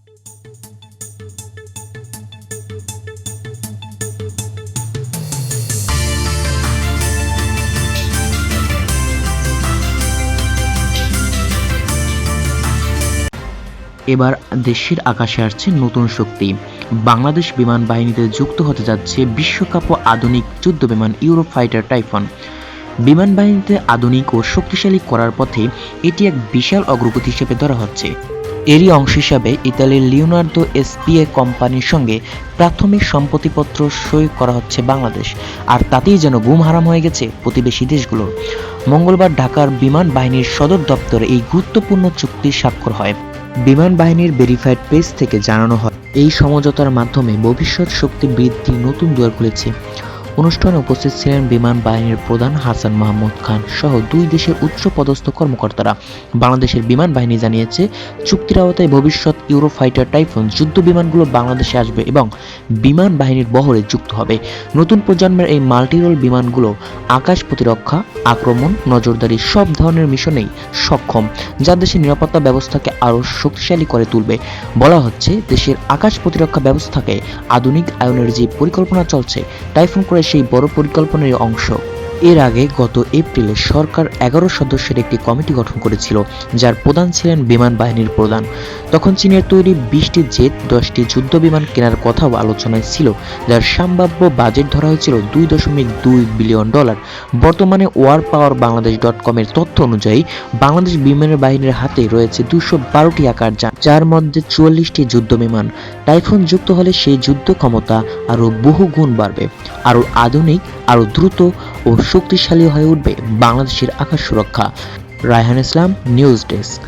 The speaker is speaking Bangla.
এবার দেশের আকাশে আসছে নতুন শক্তি। বাংলাদেশ বিমান বাহিনীতে যুক্ত হতে যাচ্ছে বিশ্বকাপ ও আধুনিক যুদ্ধ বিমান ইউরোফাইটার টাইফন। বিমান বাহিনীতে আধুনিক ও শক্তিশালী করার পথে এটি এক বিশাল অগ্রগতি হিসেবে ধরা হচ্ছে। এরই অংশ হিসাবে ইতালির লিওনার্দো এসপিএ কোম্পানির সঙ্গে প্রাথমিক সম্মতিপত্র সই করা হচ্ছে বাংলাদেশ, আর তাতেই যেন ঘুম হারাম হয়ে গেছে প্রতিবেশী দেশগুলোর। মঙ্গলবার ঢাকার বিমান বাহিনীর সদর দপ্তরে এই গুরুত্বপূর্ণ চুক্তি স্বাক্ষর হয়। বিমান বাহিনীর ভেরিফাইড পেজ থেকে জানানো হয়, এই সমঝোতার মাধ্যমে ভবিষ্যৎ শক্তি বৃদ্ধির নতুন দুয়ার খুলেছে। অনুষ্ঠানে উপস্থিত ছিলেন বিমান বাহিনীর প্রধান হাসান মাহমুদ খান সহ দুই দেশের উচ্চপদস্থ কর্মকর্তারা। বাংলাদেশের বিমান বাহিনী জানিয়েছে, চুক্তির আওতায় ভবিষ্যৎ ইউরোফাইটার টাইফুন যুদ্ধ বিমানগুলো বাংলাদেশে আসবে এবং বিমান বাহিনীর বহরে যুক্ত হবে। নতুন প্রজন্মের এই মাল্টিরোল বিমানগুলো আকাশ প্রতিরক্ষা, আক্রমণ, নজরদারি সব ধরনের মিশনেই সক্ষম, যা দেশের নিরাপত্তা ব্যবস্থাকে আরও শক্তিশালী করে তুলবে। বলা হচ্ছে, দেশের আকাশ প্রতিরক্ষা ব্যবস্থাকে আধুনিকায়নের যে পরিকল্পনা চলছে, টাইফুন করে সেই বড় পরিকল্পনার অংশ। এর আগে গত এপ্রিলে সরকার 11 সদস্যের একটি কমিটি গঠন করেছিল, যার প্রধান ছিলেন বিমান বাহিনীর প্রধান। তখন চীনের তৈরি 20টি জেট, 10টি যুদ্ধ বিমান কেনার কথাও আলোচনায় ছিল, যার সম্ভাব্য বাজেট ধরা হয়েছিল $2.2 বিলিয়ন। বর্তমানে ওয়ার পাওয়ার বাংলাদেশ.com এর তথ্য অনুযায়ী বাংলাদেশ বিমান বাহিনীর হাতে রয়েছে 212টি আকার যান, যার মধ্যে 44টি যুদ্ধ বিমান। টাইফুন যুক্ত হলে সেই যুদ্ধ ক্ষমতা আরও বহু গুণ বাড়বে, আরও আধুনিক, আরও দ্রুত ও শক্তিশালী হয়ে উঠবে বাংলাদেশের আকাশ সুরক্ষা। রায়হান ইসলাম, নিউজ ডেস্ক।